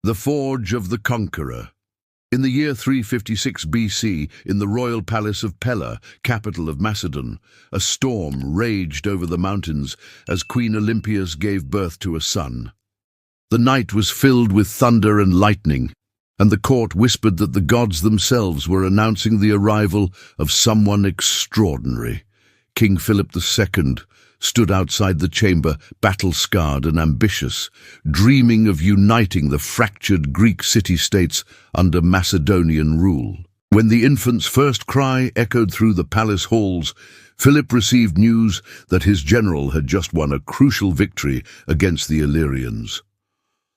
The Forge of the Conqueror. In the year 356 BC, in the royal palace of Pella, capital of Macedon, a storm raged over the mountains as Queen Olympias gave birth to a son. The night was filled with thunder and lightning, and the court whispered that the gods themselves were announcing the arrival of someone extraordinary. King Philip II stood outside the chamber, battle-scarred and ambitious, dreaming of uniting the fractured Greek city-states under Macedonian rule. When the infant's first cry echoed through the palace halls, Philip received news that his general had just won a crucial victory against the Illyrians.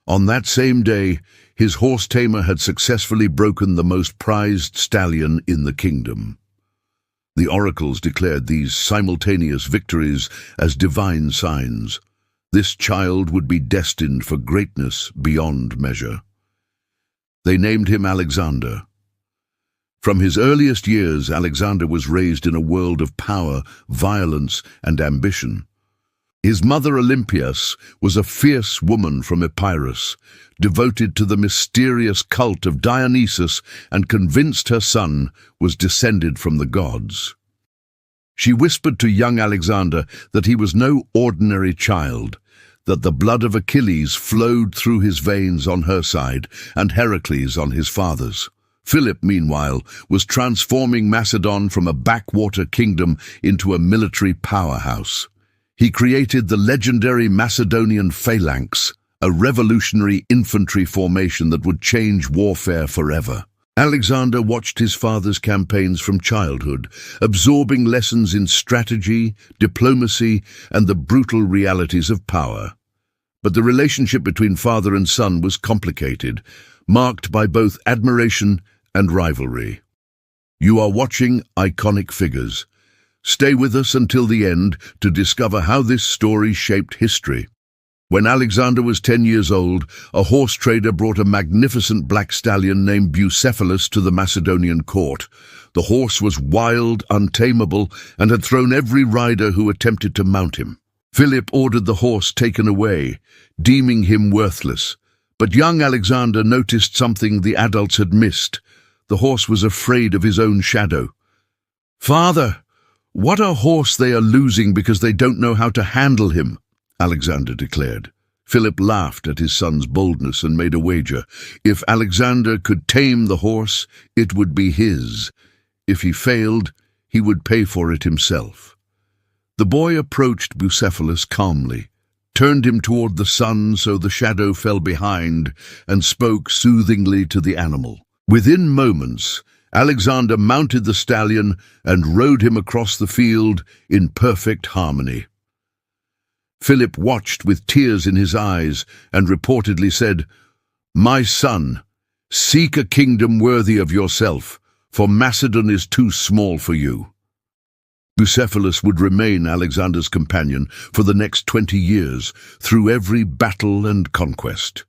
On that same day, his horse-tamer had successfully broken the most prized stallion in the kingdom. The oracles declared these simultaneous victories as divine signs. This child would be destined for greatness beyond measure. They named him Alexander. From his earliest years, Alexander was raised in a world of power, violence, and ambition. His mother Olympias was a fierce woman from Epirus, devoted to the mysterious cult of Dionysus and convinced her son was descended from the gods. She whispered to young Alexander that he was no ordinary child, that the blood of Achilles flowed through his veins on her side and Heracles on his father's. Philip, meanwhile, was transforming Macedon from a backwater kingdom into a military powerhouse. He created the legendary Macedonian phalanx, a revolutionary infantry formation that would change warfare forever. Alexander watched his father's campaigns from childhood, absorbing lessons in strategy, diplomacy, and the brutal realities of power. But the relationship between father and son was complicated, marked by both admiration and rivalry. You are watching Iconic Figures. Stay with us until the end to discover how this story shaped history. When Alexander was 10 years old, a horse trader brought a magnificent black stallion named Bucephalus to the Macedonian court. The horse was wild, untamable, and had thrown every rider who attempted to mount him. Philip ordered the horse taken away, deeming him worthless. But young Alexander noticed something the adults had missed. The horse was afraid of his own shadow. "Father, what a horse they are losing because they don't know how to handle him," Alexander declared. Philip laughed at his son's boldness and made a wager. If Alexander could tame the horse, it would be his. If he failed, he would pay for it himself. The boy approached Bucephalus calmly, turned him toward the sun so the shadow fell behind, and spoke soothingly to the animal. Within moments, Alexander mounted the stallion and rode him across the field in perfect harmony. Philip watched with tears in his eyes and reportedly said, "My son, seek a kingdom worthy of yourself, for Macedon is too small for you." Bucephalus would remain Alexander's companion for the next 20 years, through every battle and conquest.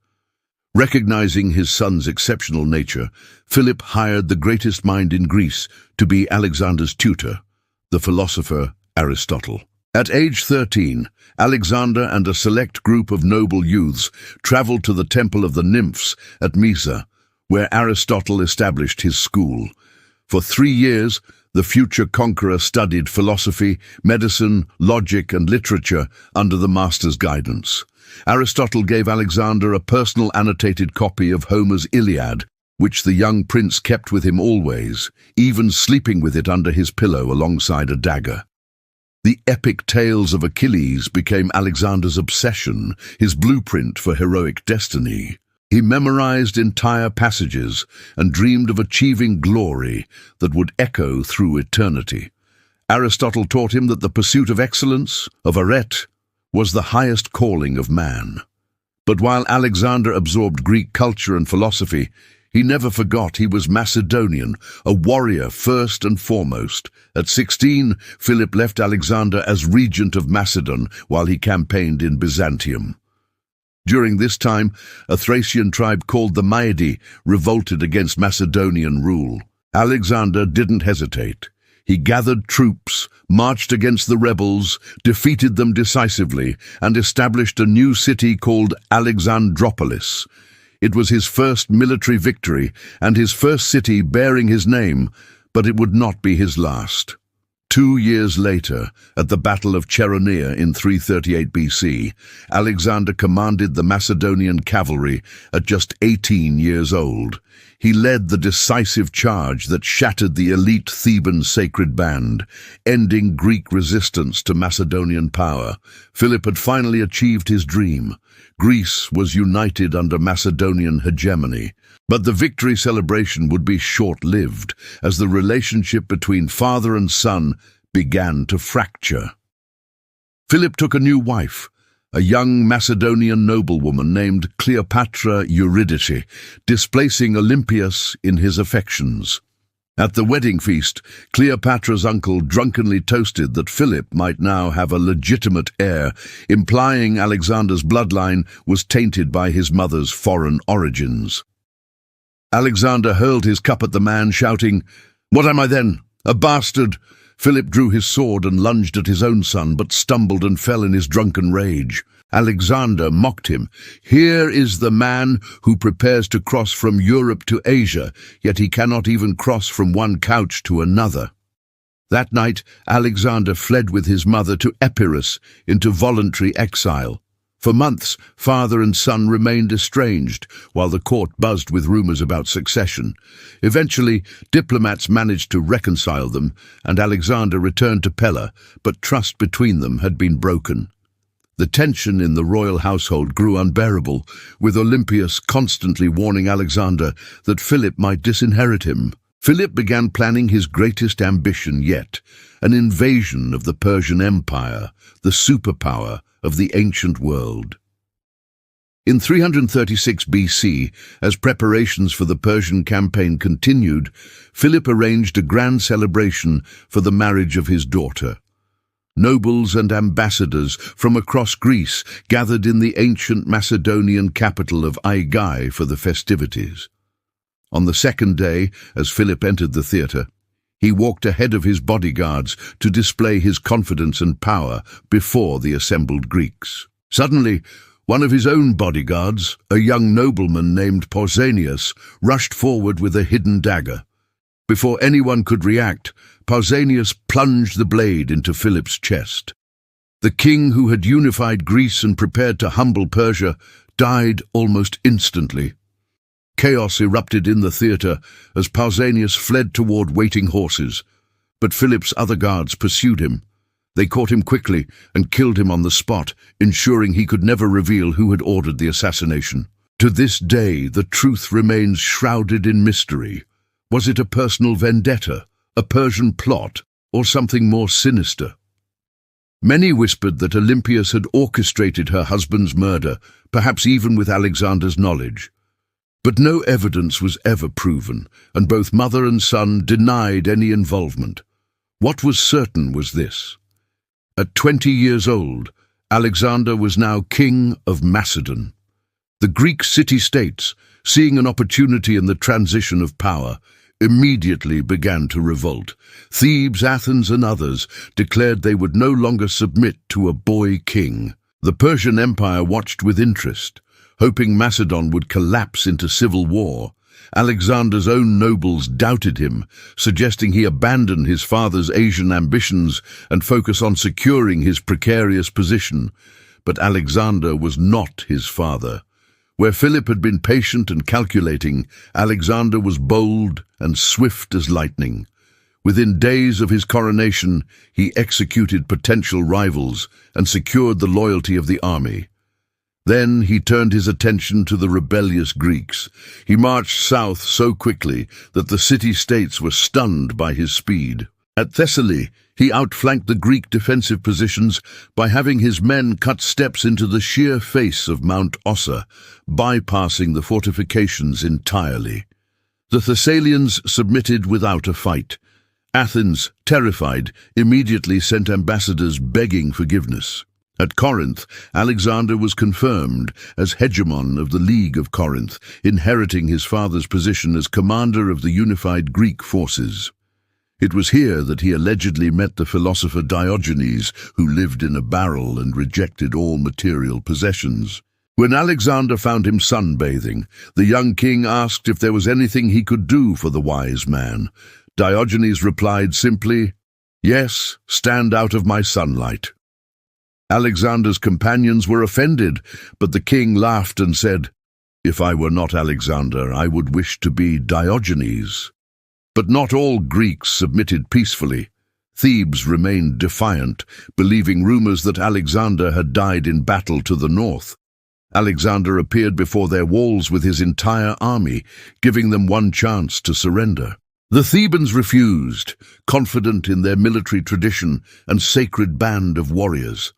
Recognizing his son's exceptional nature, Philip hired the greatest mind in Greece to be Alexander's tutor, the philosopher Aristotle. At age 13, Alexander and a select group of noble youths traveled to the temple of the nymphs at Mysa, where Aristotle established his school. For 3 years, the future conqueror studied philosophy, medicine, logic, and literature under the master's guidance. Aristotle gave Alexander a personal annotated copy of Homer's Iliad, which the young prince kept with him always, even sleeping with it under his pillow alongside a dagger. The epic tales of Achilles became Alexander's obsession, his blueprint for heroic destiny. He memorized entire passages and dreamed of achieving glory that would echo through eternity. Aristotle taught him that the pursuit of excellence, of arete, was the highest calling of man. But while Alexander absorbed Greek culture and philosophy, he never forgot he was Macedonian, a warrior first and foremost. At 16, Philip left Alexander as regent of Macedon while he campaigned in Byzantium. During this time, a Thracian tribe called the Maedi revolted against Macedonian rule. Alexander didn't hesitate. He gathered troops, marched against the rebels, defeated them decisively, and established a new city called Alexandropolis. It was his first military victory and his first city bearing his name, but it would not be his last. 2 years later, at the Battle of Chaeronea in 338 BC, Alexander commanded the Macedonian cavalry at just 18 years old. He led the decisive charge that shattered the elite Theban sacred band, ending Greek resistance to Macedonian power. Philip had finally achieved his dream. Greece was united under Macedonian hegemony. But the victory celebration would be short-lived, as the relationship between father and son began to fracture. Philip took a new wife, a young Macedonian noblewoman named Cleopatra Eurydice, displacing Olympias in his affections. At the wedding feast, Cleopatra's uncle drunkenly toasted that Philip might now have a legitimate heir, implying Alexander's bloodline was tainted by his mother's foreign origins. Alexander hurled his cup at the man, shouting, "What am I then? A bastard?" Philip drew his sword and lunged at his own son, but stumbled and fell in his drunken rage. Alexander mocked him. "Here is the man who prepares to cross from Europe to Asia, yet he cannot even cross from one couch to another." That night, Alexander fled with his mother to Epirus into voluntary exile. For months, father and son remained estranged, while the court buzzed with rumors about succession. Eventually, diplomats managed to reconcile them, and Alexander returned to Pella, but trust between them had been broken. The tension in the royal household grew unbearable, with Olympias constantly warning Alexander that Philip might disinherit him. Philip began planning his greatest ambition yet, an invasion of the Persian Empire, the superpower of the ancient world. In 336 BC, as preparations for the Persian campaign continued, Philip arranged a grand celebration for the marriage of his daughter. Nobles and ambassadors from across Greece gathered in the ancient Macedonian capital of Aigai for the festivities. On the second day, as Philip entered the theatre, he walked ahead of his bodyguards to display his confidence and power before the assembled Greeks. Suddenly, one of his own bodyguards, a young nobleman named Pausanias, rushed forward with a hidden dagger. Before anyone could react, Pausanias plunged the blade into Philip's chest. The king who had unified Greece and prepared to humble Persia died almost instantly. Chaos erupted in the theatre as Pausanias fled toward waiting horses, but Philip's other guards pursued him. They caught him quickly and killed him on the spot, ensuring he could never reveal who had ordered the assassination. To this day, the truth remains shrouded in mystery. Was it a personal vendetta, a Persian plot, or something more sinister? Many whispered that Olympias had orchestrated her husband's murder, perhaps even with Alexander's knowledge. But no evidence was ever proven, and both mother and son denied any involvement. What was certain was this: at 20 years old, Alexander was now king of Macedon. The Greek city-states, seeing an opportunity in the transition of power, immediately began to revolt. Thebes, Athens, and others declared they would no longer submit to a boy king. The Persian Empire watched with interest, hoping Macedon would collapse into civil war. Alexander's own nobles doubted him, suggesting he abandon his father's Asian ambitions and focus on securing his precarious position. But Alexander was not his father. Where Philip had been patient and calculating, Alexander was bold and swift as lightning. Within days of his coronation, he executed potential rivals and secured the loyalty of the army. Then he turned his attention to the rebellious Greeks. He marched south so quickly that the city-states were stunned by his speed. At Thessaly, he outflanked the Greek defensive positions by having his men cut steps into the sheer face of Mount Ossa, bypassing the fortifications entirely. The Thessalians submitted without a fight. Athens, terrified, immediately sent ambassadors begging forgiveness. At Corinth, Alexander was confirmed as hegemon of the League of Corinth, inheriting his father's position as commander of the unified Greek forces. It was here that he allegedly met the philosopher Diogenes, who lived in a barrel and rejected all material possessions. When Alexander found him sunbathing, the young king asked if there was anything he could do for the wise man. Diogenes replied simply, "Yes, stand out of my sunlight." Alexander's companions were offended, but the king laughed and said, "If I were not Alexander, I would wish to be Diogenes." But not all Greeks submitted peacefully. Thebes remained defiant, believing rumors that Alexander had died in battle to the north. Alexander appeared before their walls with his entire army, giving them one chance to surrender. The Thebans refused, confident in their military tradition and sacred band of warriors.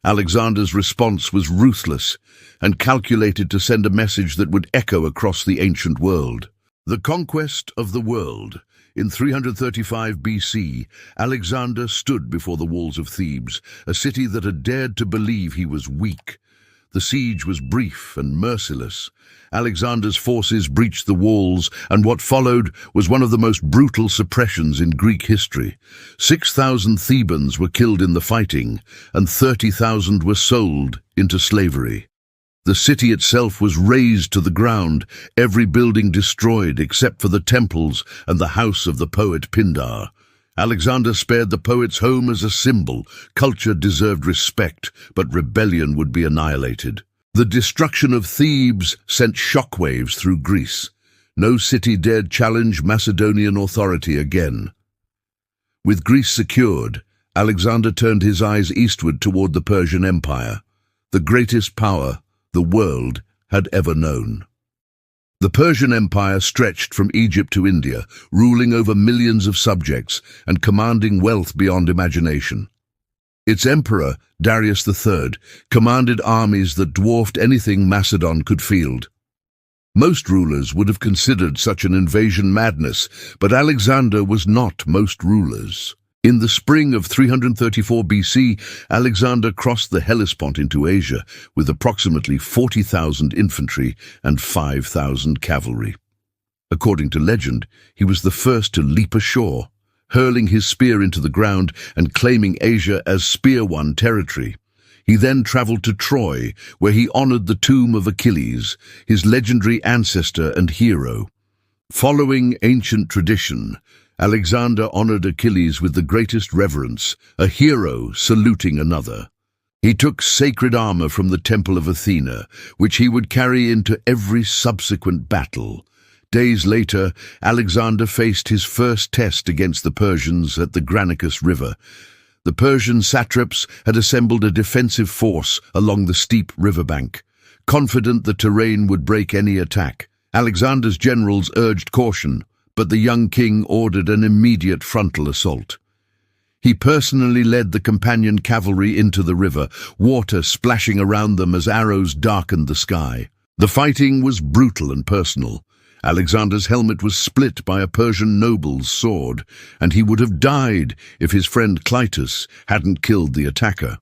Alexander's response was ruthless and calculated to send a message that would echo across the ancient world. The conquest of the world. In 335 BC, Alexander stood before the walls of Thebes, a city that had dared to believe he was weak. The siege was brief and merciless. Alexander's forces breached the walls, and what followed was one of the most brutal suppressions in Greek history. 6,000 Thebans were killed in the fighting, and 30,000 were sold into slavery. The city itself was razed to the ground, every building destroyed except for the temples and the house of the poet Pindar. Alexander spared the poet's home as a symbol. Culture deserved respect, but rebellion would be annihilated. The destruction of Thebes sent shockwaves through Greece. No city dared challenge Macedonian authority again. With Greece secured, Alexander turned his eyes eastward toward the Persian Empire, the greatest power the world had ever known. The Persian Empire stretched from Egypt to India, ruling over millions of subjects and commanding wealth beyond imagination. Its emperor, Darius III, commanded armies that dwarfed anything Macedon could field. Most rulers would have considered such an invasion madness, but Alexander was not most rulers. In the spring of 334 BC, Alexander crossed the Hellespont into Asia with approximately 40,000 infantry and 5,000 cavalry. According to legend, he was the first to leap ashore, hurling his spear into the ground and claiming Asia as spear-won territory. He then traveled to Troy, where he honored the tomb of Achilles, his legendary ancestor and hero. Following ancient tradition, Alexander honored Achilles with the greatest reverence, a hero saluting another. He took sacred armor from the temple of Athena, which he would carry into every subsequent battle. Days later, Alexander faced his first test against the Persians at the Granicus River. The Persian satraps had assembled a defensive force along the steep riverbank. Confident the terrain would break any attack, Alexander's generals urged caution, but the young king ordered an immediate frontal assault. He personally led the companion cavalry into the river, water splashing around them as arrows darkened the sky. The fighting was brutal and personal. Alexander's helmet was split by a Persian noble's sword, and he would have died if his friend Cleitus hadn't killed the attacker.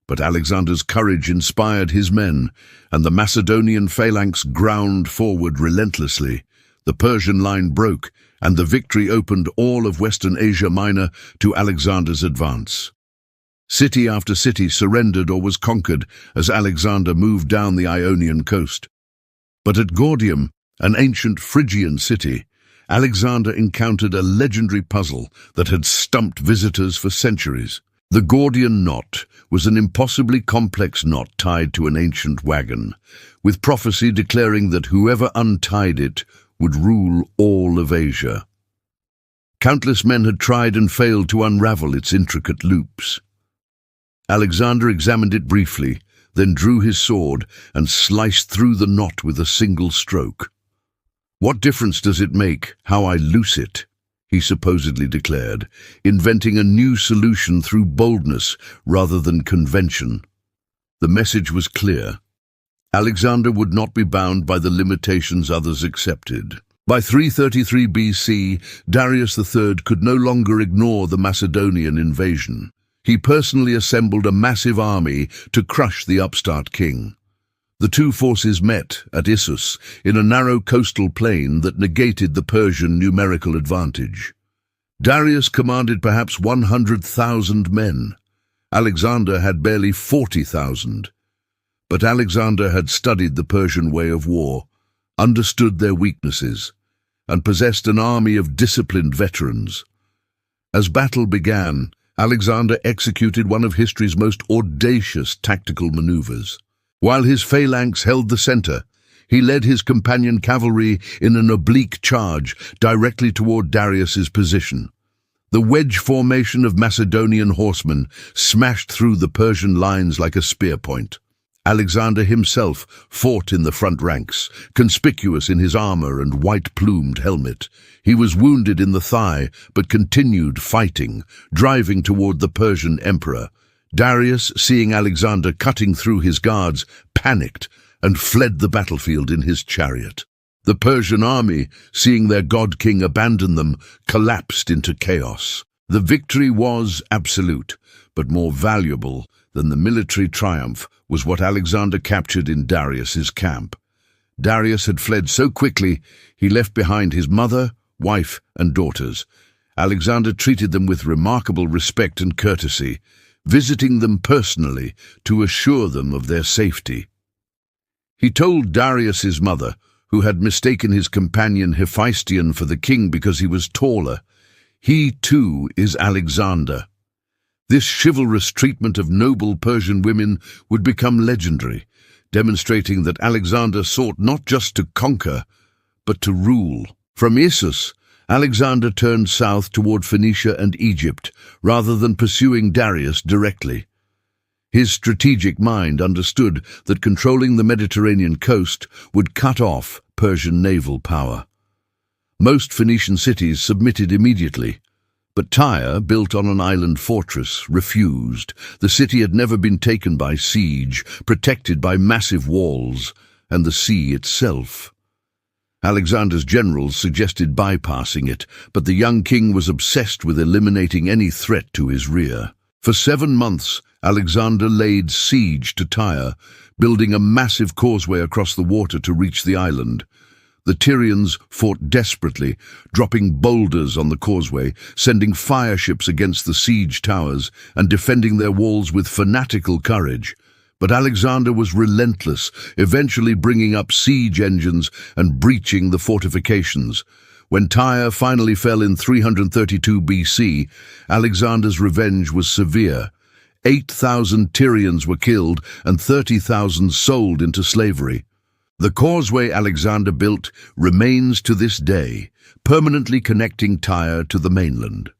But Alexander's courage inspired his men, and the Macedonian phalanx ground forward relentlessly. The Persian line broke, and the victory opened all of Western Asia Minor to Alexander's advance. City after city surrendered or was conquered as Alexander moved down the Ionian coast. But at Gordium, an ancient Phrygian city, Alexander encountered a legendary puzzle that had stumped visitors for centuries. The Gordian knot was an impossibly complex knot tied to an ancient wagon, with prophecy declaring that whoever untied it would rule all of Asia. Countless men had tried and failed to unravel its intricate loops. Alexander examined it briefly, then drew his sword and sliced through the knot with a single stroke. "What difference does it make how I loose it?" he supposedly declared, inventing a new solution through boldness rather than convention. The message was clear. Alexander would not be bound by the limitations others accepted. By 333 BC, Darius III could no longer ignore the Macedonian invasion. He personally assembled a massive army to crush the upstart king. The two forces met at Issus in a narrow coastal plain that negated the Persian numerical advantage. Darius commanded perhaps 100,000 men. Alexander had barely 40,000. But Alexander had studied the Persian way of war, understood their weaknesses, and possessed an army of disciplined veterans. As battle began, Alexander executed one of history's most audacious tactical maneuvers. While his phalanx held the center, he led his companion cavalry in an oblique charge directly toward Darius's position. The wedge formation of Macedonian horsemen smashed through the Persian lines like a spear point. Alexander himself fought in the front ranks, conspicuous in his armor and white-plumed helmet. He was wounded in the thigh, but continued fighting, driving toward the Persian emperor. Darius, seeing Alexander cutting through his guards, panicked and fled the battlefield in his chariot. The Persian army, seeing their god-king abandon them, collapsed into chaos. The victory was absolute, but more valuable than the military triumph was what Alexander captured in Darius's camp. Darius had fled so quickly, he left behind his mother, wife, and daughters. Alexander treated them with remarkable respect and courtesy, visiting them personally to assure them of their safety. He told Darius's mother, who had mistaken his companion Hephaestion for the king because he was taller, "He too is Alexander." This chivalrous treatment of noble Persian women would become legendary, demonstrating that Alexander sought not just to conquer, but to rule. From Issus, Alexander turned south toward Phoenicia and Egypt, rather than pursuing Darius directly. His strategic mind understood that controlling the Mediterranean coast would cut off Persian naval power. Most Phoenician cities submitted immediately, but Tyre, built on an island fortress, refused. The city had never been taken by siege, protected by massive walls, and the sea itself. Alexander's generals suggested bypassing it, but the young king was obsessed with eliminating any threat to his rear. For 7 months, Alexander laid siege to Tyre, building a massive causeway across the water to reach the island. The Tyrians fought desperately, dropping boulders on the causeway, sending fire ships against the siege towers, and defending their walls with fanatical courage. But Alexander was relentless, eventually bringing up siege engines and breaching the fortifications. When Tyre finally fell in 332 BC, Alexander's revenge was severe. 8,000 Tyrians were killed and 30,000 sold into slavery. The causeway Alexander built remains to this day, permanently connecting Tyre to the mainland.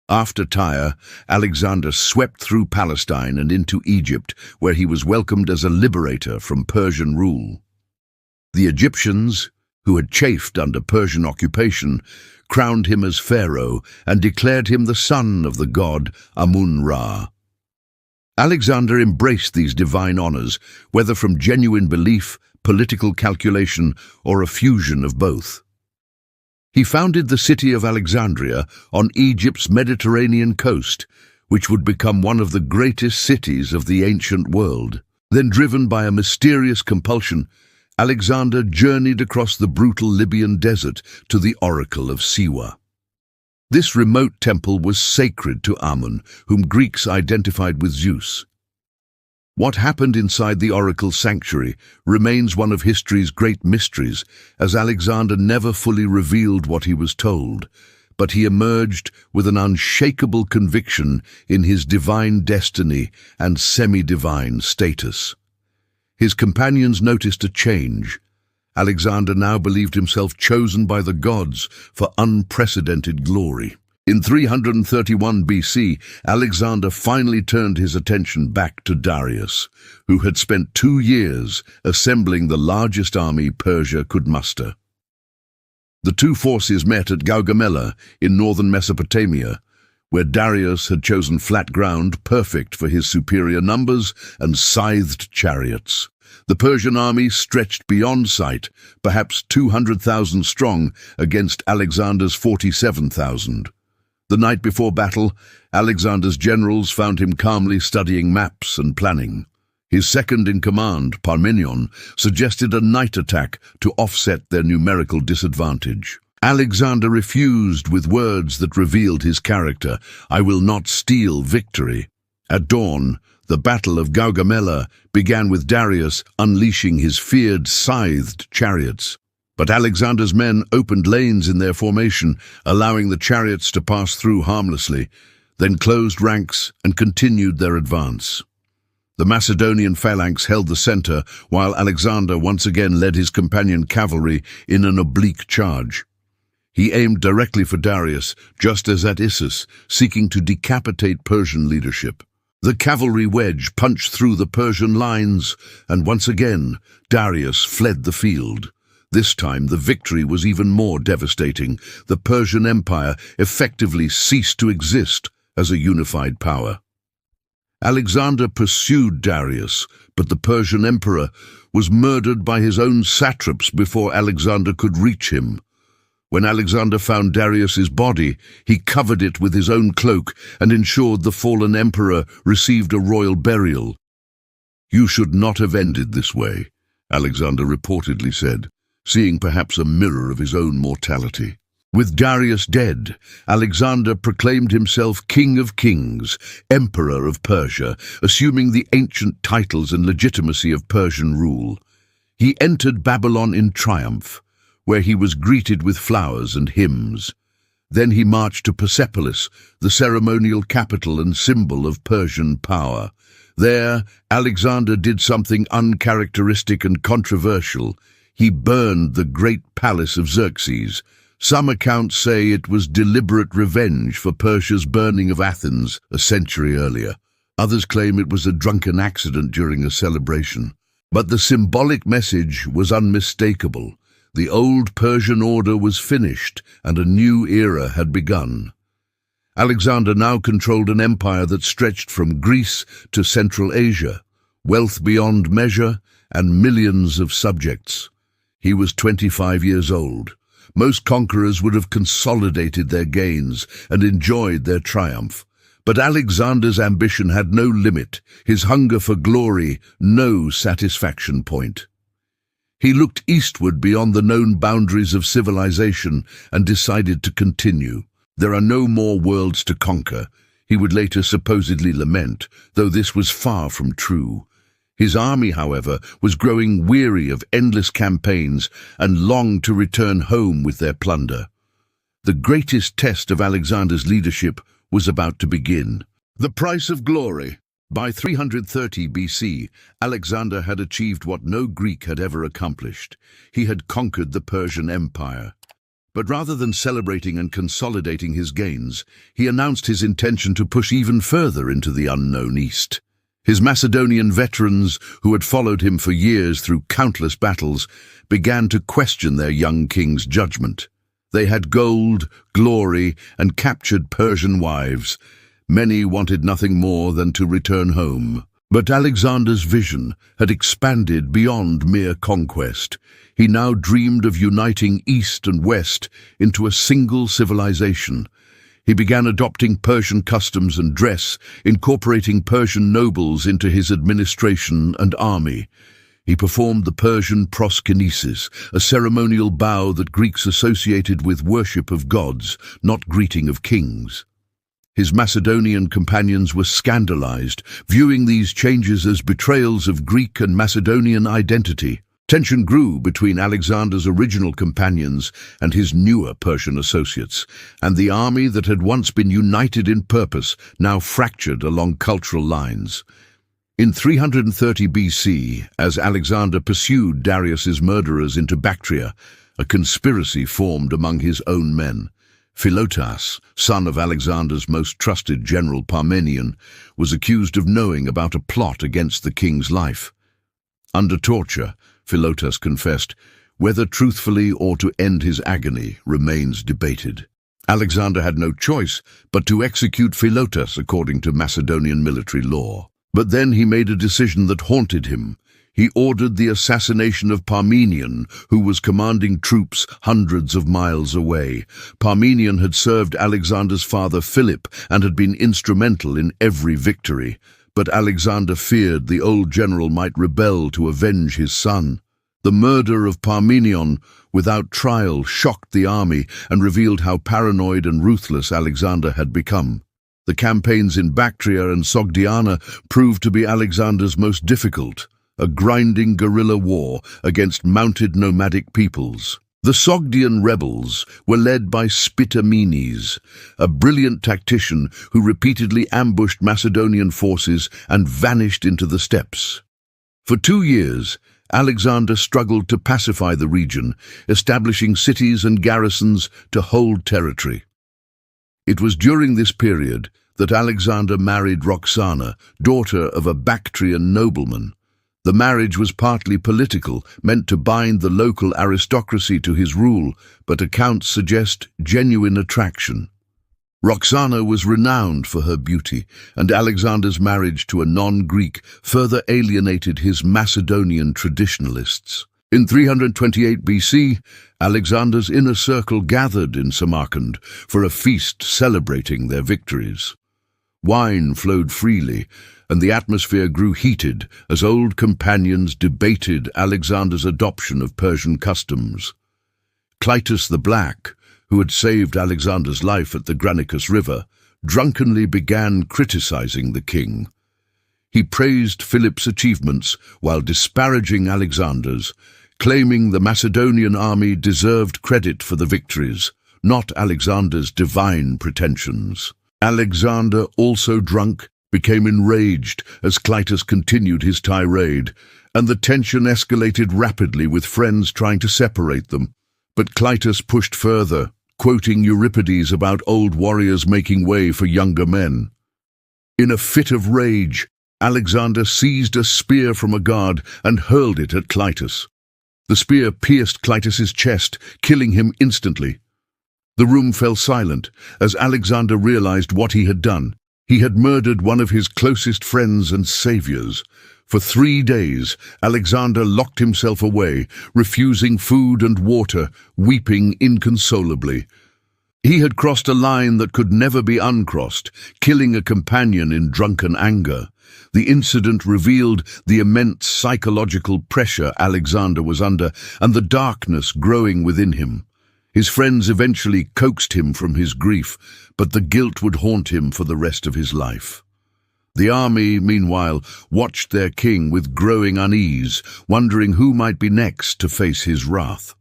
After Tyre, Alexander swept through Palestine and into Egypt, where he was welcomed as a liberator from Persian rule. The Egyptians, who had chafed under Persian occupation, crowned him as pharaoh and declared him the son of the god Amun-Ra. Alexander embraced these divine honors, whether from genuine belief, political calculation, or a fusion of both. He founded the city of Alexandria on Egypt's Mediterranean coast, which would become one of the greatest cities of the ancient world. Then, driven by a mysterious compulsion, Alexander journeyed across the brutal Libyan desert to the Oracle of Siwa. This remote temple was sacred to Amun, whom Greeks identified with Zeus. What happened inside the oracle's sanctuary remains one of history's great mysteries, as Alexander never fully revealed what he was told, but he emerged with an unshakable conviction in his divine destiny and semi-divine status. His companions noticed a change. Alexander now believed himself chosen by the gods for unprecedented glory. In 331 BC, Alexander finally turned his attention back to Darius, who had spent 2 years assembling the largest army Persia could muster. The two forces met at Gaugamela in northern Mesopotamia, where Darius had chosen flat ground perfect for his superior numbers and scythed chariots. The Persian army stretched beyond sight, perhaps 200,000 strong against Alexander's 47,000. The night before battle, Alexander's generals found him calmly studying maps and planning. His second-in-command, Parmenion, suggested a night attack to offset their numerical disadvantage. Alexander refused with words that revealed his character. "I will not steal victory." At dawn, The Battle of Gaugamela began with Darius unleashing his feared scythed chariots. But Alexander's men opened lanes in their formation, allowing the chariots to pass through harmlessly, then closed ranks and continued their advance. The Macedonian phalanx held the center, while Alexander once again led his companion cavalry in an oblique charge. He aimed directly for Darius, just as at Issus, seeking to decapitate Persian leadership. The cavalry wedge punched through the Persian lines, and once again Darius fled the field. This time the victory was even more devastating. The Persian Empire effectively ceased to exist as a unified power. Alexander pursued Darius, but the Persian emperor was murdered by his own satraps before Alexander could reach him. When Alexander found Darius's body, he covered it with his own cloak and ensured the fallen emperor received a royal burial. "You should not have ended this way," Alexander reportedly said, seeing perhaps a mirror of his own mortality. With Darius dead, Alexander proclaimed himself King of Kings, Emperor of Persia, assuming the ancient titles and legitimacy of Persian rule. He entered Babylon in triumph, where he was greeted with flowers and hymns. Then he marched to Bucephalus, the ceremonial capital and symbol of Persian power. There, Alexander did something uncharacteristic and controversial. He burned the great palace of Xerxes. Some accounts say it was deliberate revenge for Persia's burning of Athens a century earlier. Others claim it was a drunken accident during a celebration. But the symbolic message was unmistakable. The old Persian order was finished, and a new era had begun. Alexander now controlled an empire that stretched from Greece to Central Asia, wealth beyond measure, and millions of subjects. He was 25 years old. Most conquerors would have consolidated their gains and enjoyed their triumph. But Alexander's ambition had no limit, his hunger for glory no satisfaction point. He looked eastward beyond the known boundaries of civilization and decided to continue. "There are no more worlds to conquer," he would later supposedly lament, though this was far from true. His army, however, was growing weary of endless campaigns and longed to return home with their plunder. The greatest test of Alexander's leadership was about to begin. The price of glory. By 330 BC, Alexander had achieved what no Greek had ever accomplished. He had conquered the Persian Empire. But rather than celebrating and consolidating his gains, he announced his intention to push even further into the unknown East. His Macedonian veterans, who had followed him for years through countless battles, began to question their young king's judgment. They had gold, glory, and captured Persian wives. Many wanted nothing more than to return home. But Alexander's vision had expanded beyond mere conquest. He now dreamed of uniting East and West into a single civilization. He began adopting Persian customs and dress, incorporating Persian nobles into his administration and army. He performed the Persian proskynesis, a ceremonial bow that Greeks associated with worship of gods, not greeting of kings. His Macedonian companions were scandalized, viewing these changes as betrayals of Greek and Macedonian identity. Tension grew between Alexander's original companions and his newer Persian associates, and the army that had once been united in purpose now fractured along cultural lines. In 330 BC, as Alexander pursued Darius's murderers into Bactria, a conspiracy formed among his own men. Philotas, son of Alexander's most trusted general Parmenion, was accused of knowing about a plot against the king's life. Under torture, Philotas confessed, whether truthfully or to end his agony remains debated. Alexander had no choice but to execute Philotas according to Macedonian military law. But then he made a decision that haunted him. He ordered the assassination of Parmenion, who was commanding troops hundreds of miles away. Parmenion had served Alexander's father Philip and had been instrumental in every victory. But Alexander feared the old general might rebel to avenge his son. The murder of Parmenion, without trial, shocked the army and revealed how paranoid and ruthless Alexander had become. The campaigns in Bactria and Sogdiana proved to be Alexander's most difficult, a grinding guerrilla war against mounted nomadic peoples. The Sogdian rebels were led by Spitamenes, a brilliant tactician who repeatedly ambushed Macedonian forces and vanished into the steppes. For 2 years, Alexander struggled to pacify the region, establishing cities and garrisons to hold territory. It was during this period that Alexander married Roxana, daughter of a Bactrian nobleman. The marriage was partly political, meant to bind the local aristocracy to his rule, but accounts suggest genuine attraction. Roxana was renowned for her beauty, and Alexander's marriage to a non-Greek further alienated his Macedonian traditionalists. In 328 BC, Alexander's inner circle gathered in Samarkand for a feast celebrating their victories. Wine flowed freely, and the atmosphere grew heated as old companions debated Alexander's adoption of Persian customs. Cleitus the Black, who had saved Alexander's life at the Granicus River, drunkenly began criticizing the king. He praised Philip's achievements while disparaging Alexander's, claiming the Macedonian army deserved credit for the victories, not Alexander's divine pretensions. Alexander, also drunk, became enraged as Cleitus continued his tirade, and the tension escalated rapidly with friends trying to separate them. But Cleitus pushed further, quoting Euripides about old warriors making way for younger men. In a fit of rage, Alexander seized a spear from a guard and hurled it at Cleitus. The spear pierced Cleitus's chest, killing him instantly. The room fell silent as Alexander realized what he had done. He had murdered one of his closest friends and saviors. For 3 days, Alexander locked himself away, refusing food and water, weeping inconsolably. He had crossed a line that could never be uncrossed, killing a companion in drunken anger. The incident revealed the immense psychological pressure Alexander was under and the darkness growing within him. His friends eventually coaxed him from his grief, but the guilt would haunt him for the rest of his life. The army, meanwhile, watched their king with growing unease, wondering who might be next to face his wrath.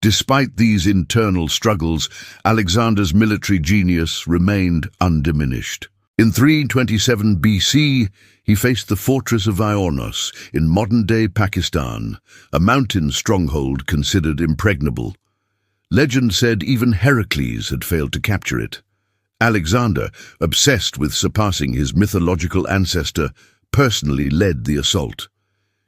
Despite these internal struggles, Alexander's military genius remained undiminished. In 327 BC, he faced the fortress of Iornos in modern-day Pakistan, a mountain stronghold considered impregnable. Legend said even Heracles had failed to capture it. Alexander, obsessed with surpassing his mythological ancestor, personally led the assault.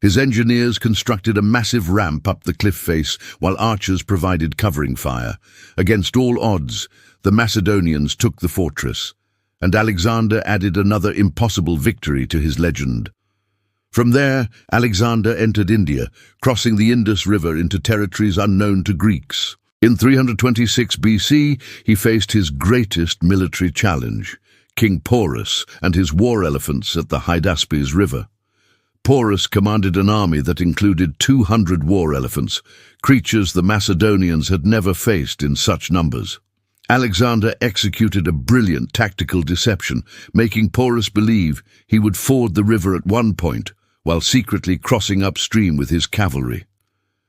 His engineers constructed a massive ramp up the cliff face while archers provided covering fire. Against all odds, the Macedonians took the fortress, and Alexander added another impossible victory to his legend. From there, Alexander entered India, crossing the Indus River into territories unknown to Greeks. In 326 BC, he faced his greatest military challenge, King Porus and his war elephants at the Hydaspes River. Porus commanded an army that included 200 war elephants, creatures the Macedonians had never faced in such numbers. Alexander executed a brilliant tactical deception, making Porus believe he would ford the river at one point, while secretly crossing upstream with his cavalry.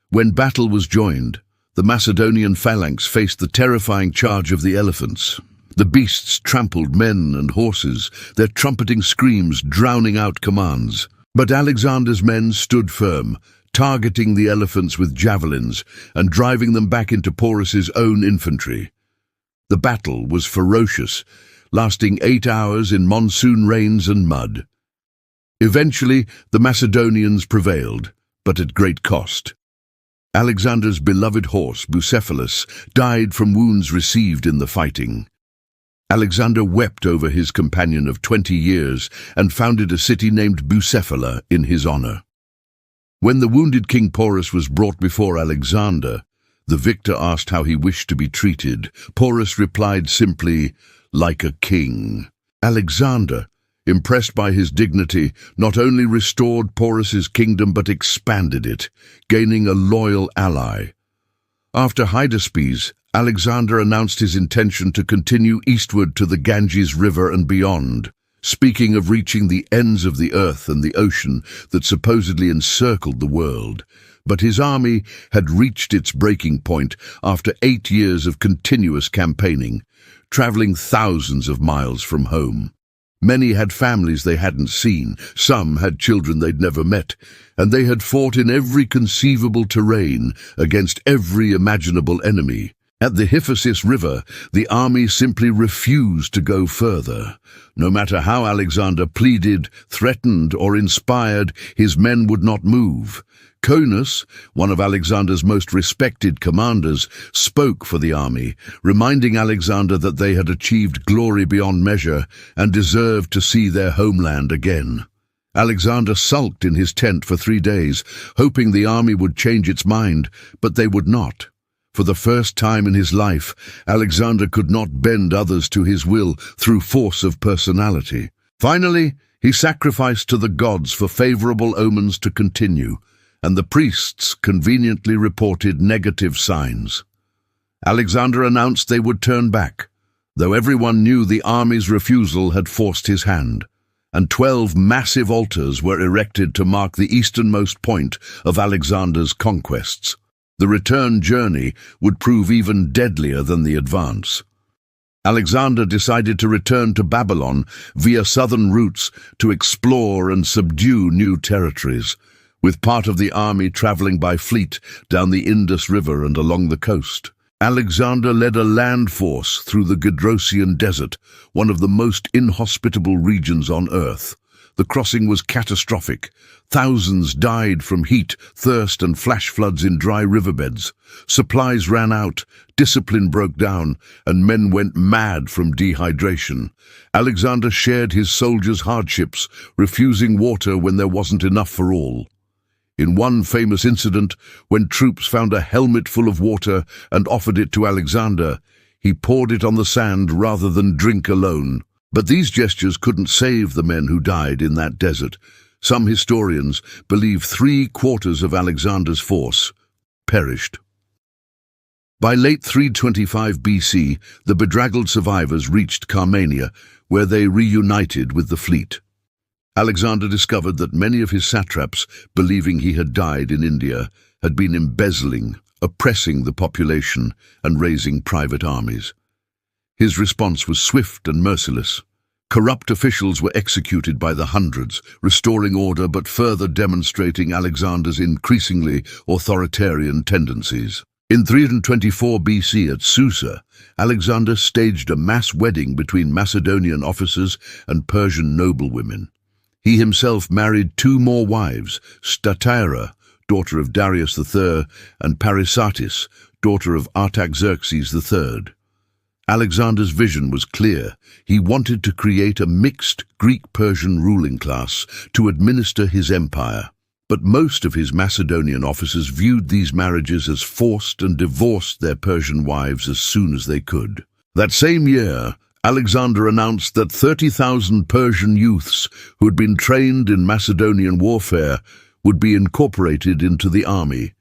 When battle was joined, the Macedonian phalanx faced the terrifying charge of the elephants. The beasts trampled men and horses, their trumpeting screams drowning out commands. But Alexander's men stood firm, targeting the elephants with javelins and driving them back into Porus's own infantry. The battle was ferocious, lasting 8 hours in monsoon rains and mud. Eventually, the Macedonians prevailed, but at great cost. Alexander's beloved horse, Bucephalus, died from wounds received in the fighting. Alexander wept over his companion of 20 years and founded a city named Bucephala in his honor. When the wounded King Porus was brought before Alexander, the victor asked how he wished to be treated. Porus replied simply, "Like a king." Alexander, impressed by his dignity, not only restored Porus's kingdom but expanded it, gaining a loyal ally. After Hydaspes, Alexander announced his intention to continue eastward to the Ganges River and beyond, speaking of reaching the ends of the earth and the ocean that supposedly encircled the world. But his army had reached its breaking point after 8 years of continuous campaigning, traveling thousands of miles from home. Many had families they hadn't seen, some had children they'd never met, and they had fought in every conceivable terrain against every imaginable enemy. At the Hyphasis River, the army simply refused to go further. No matter how Alexander pleaded, threatened, or inspired, his men would not move. Cleitus, one of Alexander's most respected commanders, spoke for the army, reminding Alexander that they had achieved glory beyond measure and deserved to see their homeland again. Alexander sulked in his tent for 3 days, hoping the army would change its mind, but they would not. For the first time in his life, Alexander could not bend others to his will through force of personality. Finally, he sacrificed to the gods for favorable omens to continue, and the priests conveniently reported negative signs. Alexander announced they would turn back, though everyone knew the army's refusal had forced his hand, and 12 massive altars were erected to mark the easternmost point of Alexander's conquests. The return journey would prove even deadlier than the advance. Alexander decided to return to Babylon via southern routes to explore and subdue new territories, with part of the army traveling by fleet down the Indus River and along the coast. Alexander led a land force through the Gedrosian Desert, one of the most inhospitable regions on Earth. The crossing was catastrophic. Thousands died from heat, thirst, and flash floods in dry riverbeds. Supplies ran out, discipline broke down, and men went mad from dehydration. Alexander shared his soldiers' hardships, refusing water when there wasn't enough for all. In one famous incident, when troops found a helmet full of water and offered it to Alexander, he poured it on the sand rather than drink alone. But these gestures couldn't save the men who died in that desert. Some historians believe 3/4 of Alexander's force perished. By late 325 BC, the bedraggled survivors reached Carmania, where they reunited with the fleet. Alexander discovered that many of his satraps, believing he had died in India, had been embezzling, oppressing the population, and raising private armies. His response was swift and merciless. Corrupt officials were executed by the hundreds, restoring order but further demonstrating Alexander's increasingly authoritarian tendencies. In 324 BC at Susa, Alexander staged a mass wedding between Macedonian officers and Persian noblewomen. He himself married 2 more wives, Statira, daughter of Darius III, and Parysatis, daughter of Artaxerxes III. Alexander's vision was clear. He wanted to create a mixed Greek-Persian ruling class to administer his empire. But most of his Macedonian officers viewed these marriages as forced and divorced their Persian wives as soon as they could. That same year, Alexander announced that 30,000 Persian youths who had been trained in Macedonian warfare would be incorporated into the army.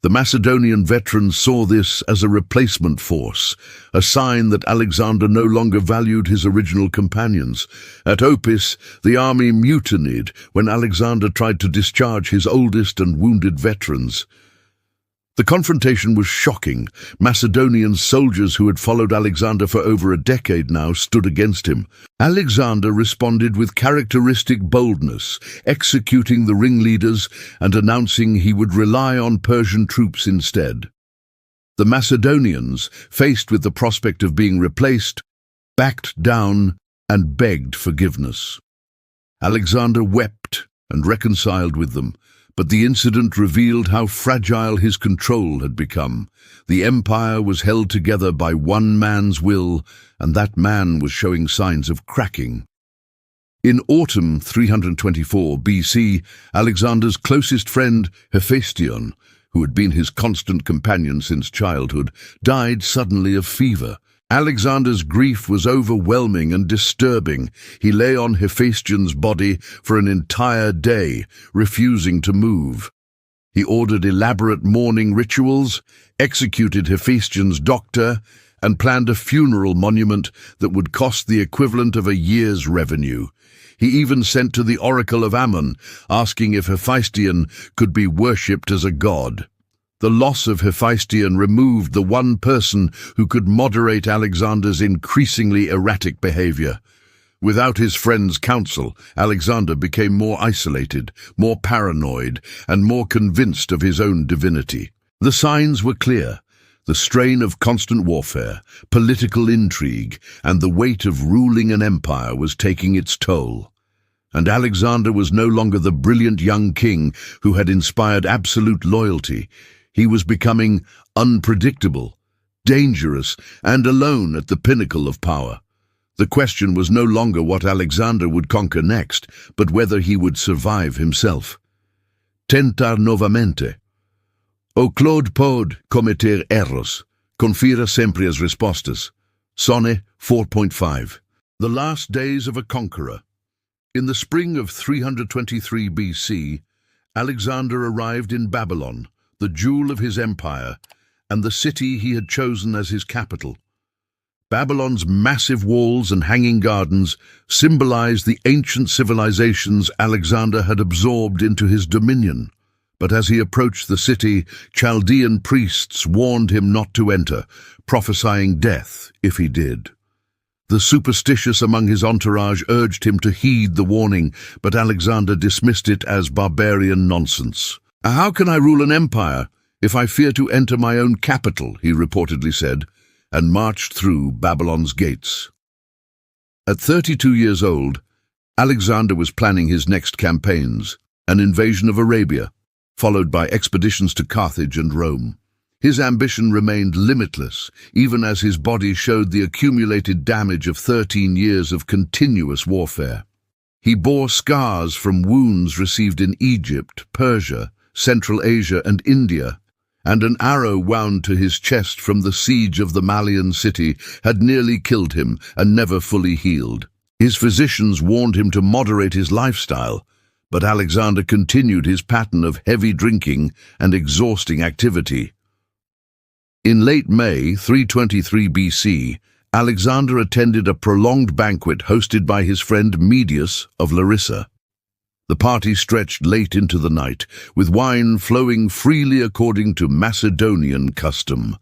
The Macedonian veterans saw this as a replacement force, a sign that Alexander no longer valued his original companions. At Opis, the army mutinied when Alexander tried to discharge his oldest and wounded veterans. The confrontation was shocking. Macedonian soldiers who had followed Alexander for over a decade now stood against him. Alexander responded with characteristic boldness, executing the ringleaders and announcing he would rely on Persian troops instead. The Macedonians, faced with the prospect of being replaced, backed down and begged forgiveness. Alexander wept and reconciled with them, but the incident revealed how fragile his control had become. The empire was held together by one man's will, and that man was showing signs of cracking. In autumn 324 BC, Alexander's closest friend, Hephaestion, who had been his constant companion since childhood, died suddenly of fever. Alexander's grief was overwhelming and disturbing. He lay on Hephaestion's body for an entire day, refusing to move. He ordered elaborate mourning rituals, executed Hephaestion's doctor, and planned a funeral monument that would cost the equivalent of a year's revenue. He even sent to the oracle of Ammon, asking if Hephaestion could be worshipped as a god. The loss of Hephaestion removed the one person who could moderate Alexander's increasingly erratic behavior. Without his friend's counsel, Alexander became more isolated, more paranoid, and more convinced of his own divinity. The signs were clear. The strain of constant warfare, political intrigue, and the weight of ruling an empire was taking its toll. And Alexander was no longer the brilliant young king who had inspired absolute loyalty. He was becoming unpredictable, dangerous, and alone at the pinnacle of power. The question was no longer what Alexander would conquer next, but whether he would survive himself. Tentar novamente. O Claude pod cometer erros, confira sempre as respostas. Sonne 4.5. The last days of a conqueror. In the spring of 323 BC, Alexander arrived in Babylon, the jewel of his empire, and the city he had chosen as his capital. Babylon's massive walls and hanging gardens symbolized the ancient civilizations Alexander had absorbed into his dominion. But as he approached the city, Chaldean priests warned him not to enter, prophesying death if he did. The superstitious among his entourage urged him to heed the warning, but Alexander dismissed it as barbarian nonsense. "How can I rule an empire if I fear to enter my own capital?" he reportedly said, and marched through Babylon's gates. At 32 years old, Alexander was planning his next campaigns, an invasion of Arabia, followed by expeditions to Carthage and Rome. His ambition remained limitless, even as his body showed the accumulated damage of 13 years of continuous warfare. He bore scars from wounds received in Egypt, Persia, Central Asia, and India, and an arrow wound to his chest from the siege of the Malian city had nearly killed him and never fully healed. His physicians warned him to moderate his lifestyle, but Alexander continued his pattern of heavy drinking and exhausting activity. In late May 323 BC, Alexander attended a prolonged banquet hosted by his friend Medius of Larissa. The party stretched late into the night, with wine flowing freely according to Macedonian custom.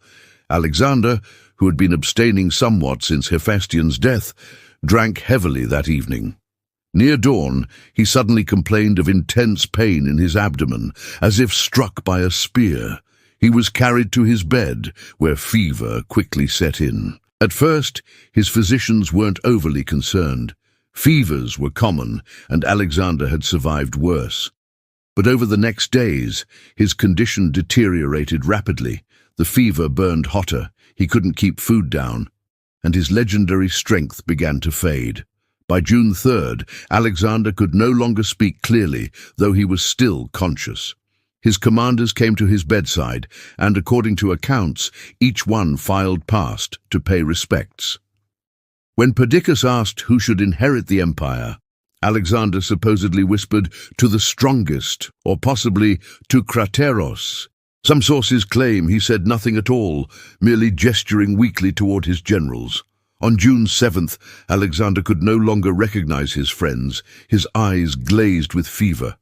Alexander, who had been abstaining somewhat since Hephaestion's death, drank heavily that evening. Near dawn, he suddenly complained of intense pain in his abdomen, as if struck by a spear. He was carried to his bed, where fever quickly set in. At first, his physicians weren't overly concerned. Fevers were common, and Alexander had survived worse. But over the next days, his condition deteriorated rapidly. The fever burned hotter, he couldn't keep food down, and his legendary strength began to fade. By June 3rd, Alexander could no longer speak clearly, though he was still conscious. His commanders came to his bedside, and according to accounts, each one filed past to pay respects. When Perdiccas asked who should inherit the empire, Alexander supposedly whispered, "To the strongest, or possibly to Crateros." Some sources claim he said nothing at all, merely gesturing weakly toward his generals. On June 7th, Alexander could no longer recognize his friends, his eyes glazed with fever.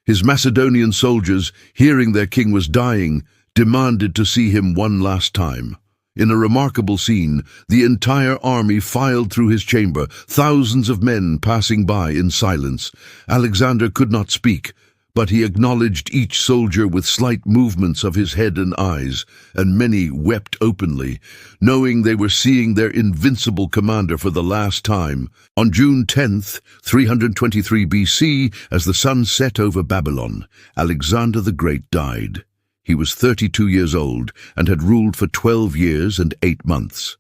His Macedonian soldiers, hearing their king was dying, demanded to see him one last time. In a remarkable scene, the entire army filed through his chamber, thousands of men passing by in silence. Alexander could not speak, but he acknowledged each soldier with slight movements of his head and eyes, and many wept openly, knowing they were seeing their invincible commander for the last time. On June 10th, 323 BC, as the sun set over Babylon, Alexander the Great died. He was 32 years old and had ruled for 12 years and 8 months.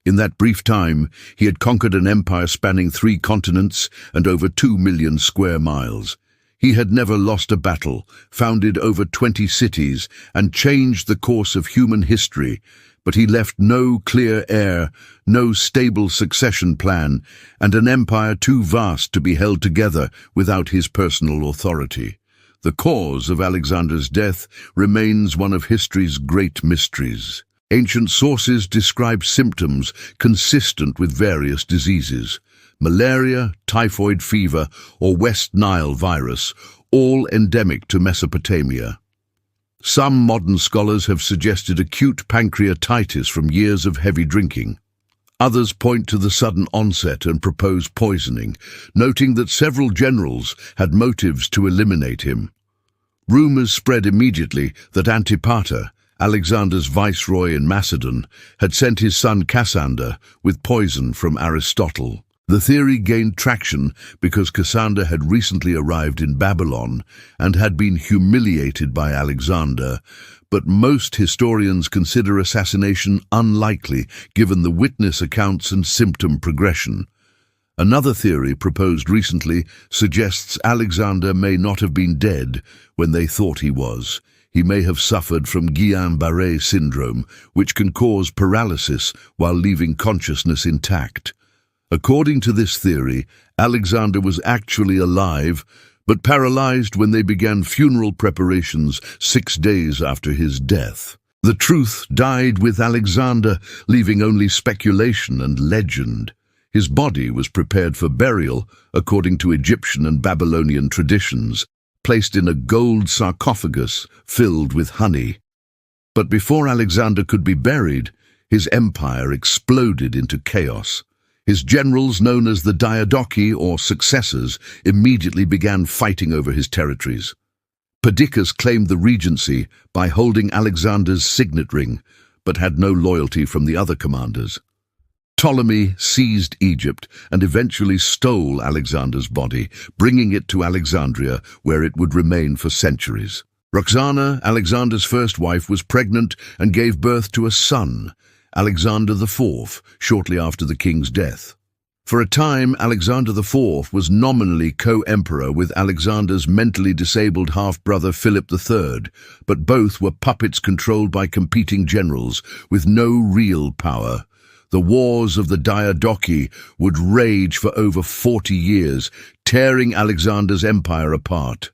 In that brief time, he had conquered an empire spanning 3 continents and over 2 million square miles. He had never lost a battle, founded over 20 cities, and changed the course of human history, but he left no clear heir, no stable succession plan, and an empire too vast to be held together without his personal authority. The cause of Alexander's death remains one of history's great mysteries. Ancient sources describe symptoms consistent with various diseases: malaria, typhoid fever, or West Nile virus, all endemic to Mesopotamia. Some modern scholars have suggested acute pancreatitis from years of heavy drinking. Others point to the sudden onset and propose poisoning, noting that several generals had motives to eliminate him. Rumors spread immediately that Antipater, Alexander's viceroy in Macedon, had sent his son Cassander with poison from Aristotle. The theory gained traction because Cassander had recently arrived in Babylon and had been humiliated by Alexander, but most historians consider assassination unlikely given the witness accounts and symptom progression. Another theory proposed recently suggests Alexander may not have been dead when they thought he was. He may have suffered from Guillain-Barré syndrome, which can cause paralysis while leaving consciousness intact. According to this theory, Alexander was actually alive, but paralyzed when they began funeral preparations 6 days after his death. The truth died with Alexander, leaving only speculation and legend. His body was prepared for burial, according to Egyptian and Babylonian traditions, placed in a gold sarcophagus filled with honey. But before Alexander could be buried, his empire exploded into chaos. His generals, known as the Diadochi, or successors, immediately began fighting over his territories. Perdiccas claimed the regency by holding Alexander's signet ring, but had no loyalty from the other commanders. Ptolemy seized Egypt and eventually stole Alexander's body, bringing it to Alexandria, where it would remain for centuries. Roxana, Alexander's first wife, was pregnant and gave birth to a son, Alexander IV, shortly after the king's death. For a time, Alexander IV was nominally co-emperor with Alexander's mentally disabled half-brother Philip III, but both were puppets controlled by competing generals with no real power. The wars of the Diadochi would rage for over 40 years, tearing Alexander's empire apart.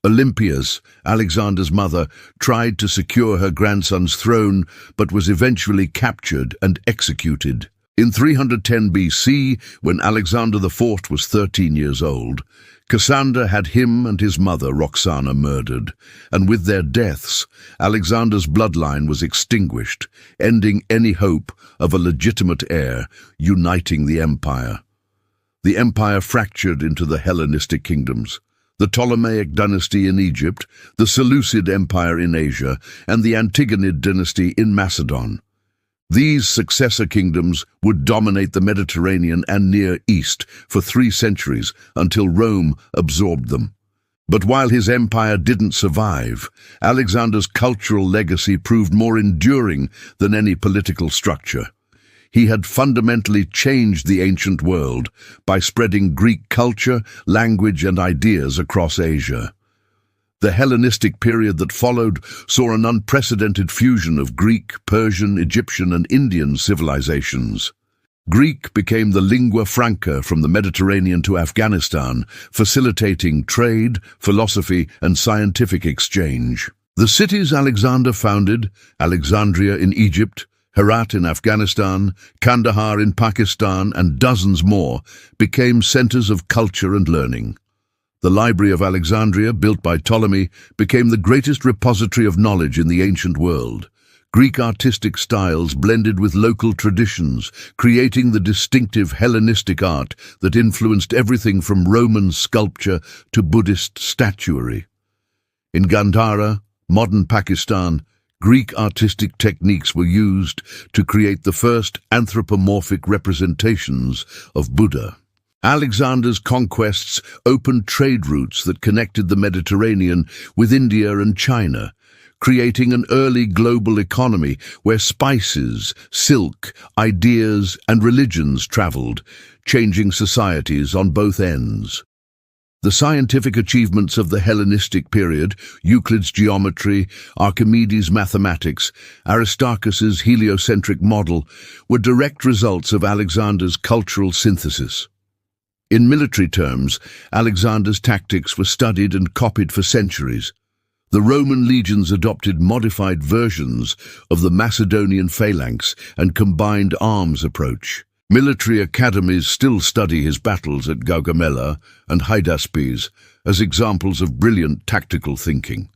Olympias, Alexander's mother, tried to secure her grandson's throne, but was eventually captured and executed. In 310 BC, when Alexander IV was 13 years old, Cassander had him and his mother Roxana murdered, and with their deaths, Alexander's bloodline was extinguished, ending any hope of a legitimate heir uniting the empire. The empire fractured into the Hellenistic kingdoms: the Ptolemaic dynasty in Egypt, the Seleucid Empire in Asia, and the Antigonid dynasty in Macedon. These successor kingdoms would dominate the Mediterranean and Near East for 3 centuries until Rome absorbed them. But while his empire didn't survive, Alexander's cultural legacy proved more enduring than any political structure. He had fundamentally changed the ancient world by spreading Greek culture, language, and ideas across Asia. The Hellenistic period that followed saw an unprecedented fusion of Greek, Persian, Egyptian, and Indian civilizations. Greek became the lingua franca from the Mediterranean to Afghanistan, facilitating trade, philosophy, and scientific exchange. The cities Alexander founded, Alexandria in Egypt, Herat in Afghanistan, Kandahar in Pakistan, and dozens more, became centers of culture and learning. The Library of Alexandria, built by Ptolemy, became the greatest repository of knowledge in the ancient world. Greek artistic styles blended with local traditions, creating the distinctive Hellenistic art that influenced everything from Roman sculpture to Buddhist statuary. In Gandhara, modern Pakistan, Greek artistic techniques were used to create the first anthropomorphic representations of Buddha. Alexander's conquests opened trade routes that connected the Mediterranean with India and China, creating an early global economy where spices, silk, ideas, and religions traveled, changing societies on both ends. The scientific achievements of the Hellenistic period, Euclid's geometry, Archimedes' mathematics, Aristarchus's heliocentric model, were direct results of Alexander's cultural synthesis. In military terms, Alexander's tactics were studied and copied for centuries. The Roman legions adopted modified versions of the Macedonian phalanx and combined arms approach. Military academies still study his battles at Gaugamela and Hydaspes as examples of brilliant tactical thinking.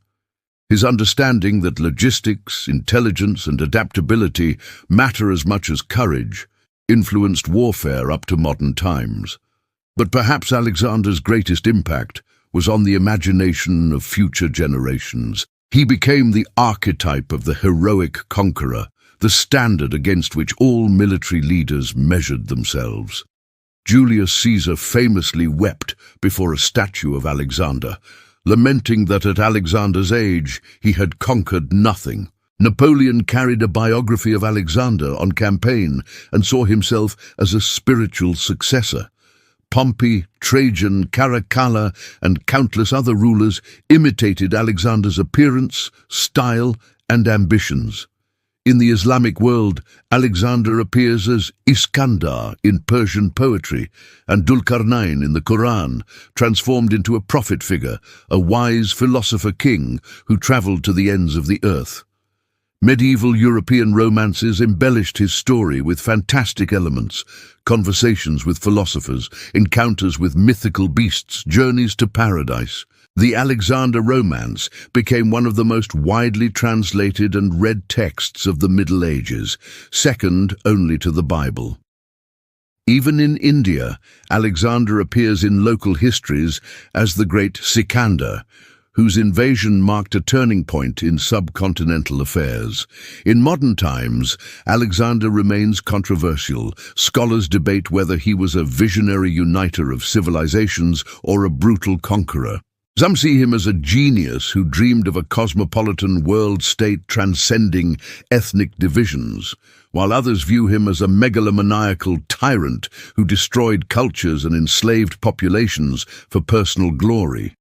His understanding that logistics, intelligence, and adaptability matter as much as courage influenced warfare up to modern times. But perhaps Alexander's greatest impact was on the imagination of future generations. He became the archetype of the heroic conqueror, the standard against which all military leaders measured themselves. Julius Caesar famously wept before a statue of Alexander, lamenting that at Alexander's age he had conquered nothing. Napoleon carried a biography of Alexander on campaign and saw himself as a spiritual successor. Pompey, Trajan, Caracalla, and countless other rulers imitated Alexander's appearance, style, and ambitions. In the Islamic world, Alexander appears as Iskandar in Persian poetry and Dulkarnain in the Quran, transformed into a prophet figure, a wise philosopher king who traveled to the ends of the earth. Medieval European romances embellished his story with fantastic elements, conversations with philosophers, encounters with mythical beasts, journeys to paradise. The Alexander romance became one of the most widely translated and read texts of the Middle Ages, second only to the Bible. Even in India, Alexander appears in local histories as the Great Sikandar, whose invasion marked a turning point in subcontinental affairs. In modern times, Alexander remains controversial. Scholars debate whether he was a visionary uniter of civilizations or a brutal conqueror. Some see him as a genius who dreamed of a cosmopolitan world-state transcending ethnic divisions, while others view him as a megalomaniacal tyrant who destroyed cultures and enslaved populations for personal glory.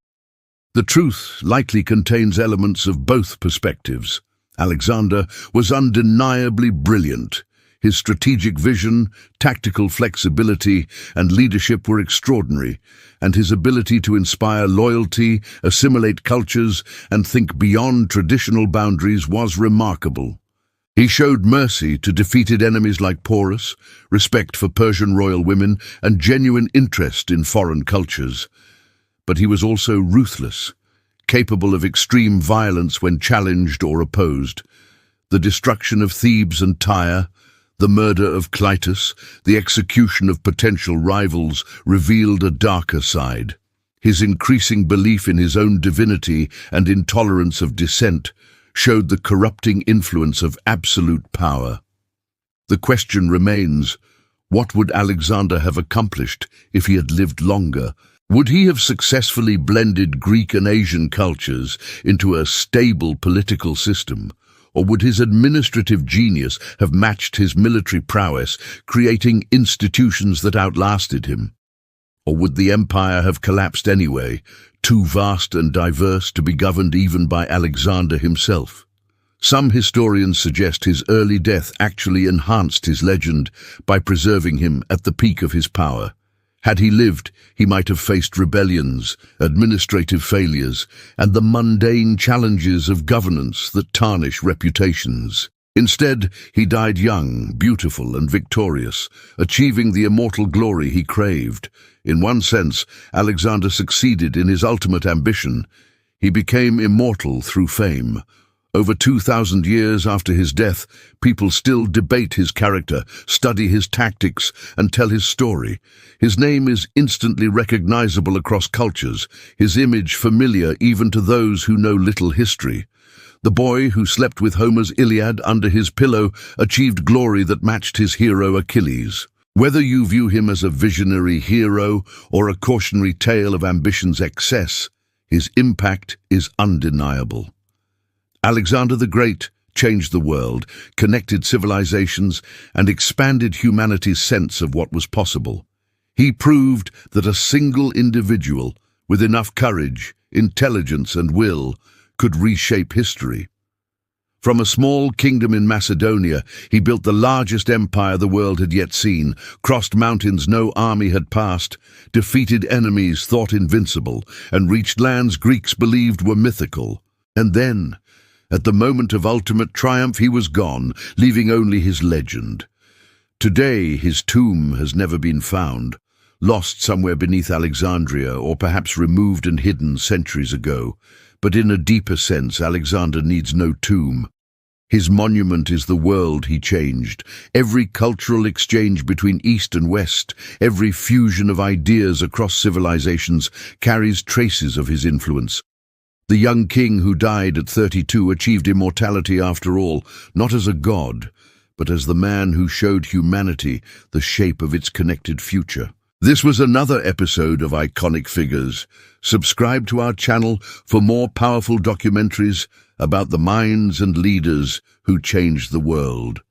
The truth likely contains elements of both perspectives. Alexander was undeniably brilliant. His strategic vision, tactical flexibility, and leadership were extraordinary, and his ability to inspire loyalty, assimilate cultures, and think beyond traditional boundaries was remarkable. He showed mercy to defeated enemies like Porus, respect for Persian royal women, and genuine interest in foreign cultures. But he was also ruthless, capable of extreme violence when challenged or opposed. The destruction of Thebes and Tyre, the murder of Cleitus, the execution of potential rivals revealed a darker side. His increasing belief in his own divinity and intolerance of dissent showed the corrupting influence of absolute power. The question remains, what would Alexander have accomplished if he had lived longer? Would he have successfully blended Greek and Asian cultures into a stable political system? Or would his administrative genius have matched his military prowess, creating institutions that outlasted him? Or would the empire have collapsed anyway, too vast and diverse to be governed even by Alexander himself? Some historians suggest his early death actually enhanced his legend by preserving him at the peak of his power. Had he lived, he might have faced rebellions, administrative failures, and the mundane challenges of governance that tarnish reputations. Instead, he died young, beautiful, and victorious, achieving the immortal glory he craved. In one sense, Alexander succeeded in his ultimate ambition. He became immortal through fame. Over 2,000 years after his death, people still debate his character, study his tactics, and tell his story. His name is instantly recognizable across cultures, his image familiar even to those who know little history. The boy who slept with Homer's Iliad under his pillow achieved glory that matched his hero Achilles. Whether you view him as a visionary hero or a cautionary tale of ambition's excess, his impact is undeniable. Alexander the Great changed the world, connected civilizations, and expanded humanity's sense of what was possible. He proved that a single individual, with enough courage, intelligence, and will, could reshape history. From a small kingdom in Macedonia, he built the largest empire the world had yet seen, crossed mountains no army had passed, defeated enemies thought invincible, and reached lands Greeks believed were mythical. And then, at the moment of ultimate triumph, he was gone, leaving only his legend. Today, his tomb has never been found, lost somewhere beneath Alexandria, or perhaps removed and hidden centuries ago. But in a deeper sense, Alexander needs no tomb. His monument is the world he changed. Every cultural exchange between East and West, every fusion of ideas across civilizations carries traces of his influence. The young king who died at 32 achieved immortality after all, not as a god, but as the man who showed humanity the shape of its connected future. This was another episode of Iconic Figures. Subscribe to our channel for more powerful documentaries about the minds and leaders who changed the world.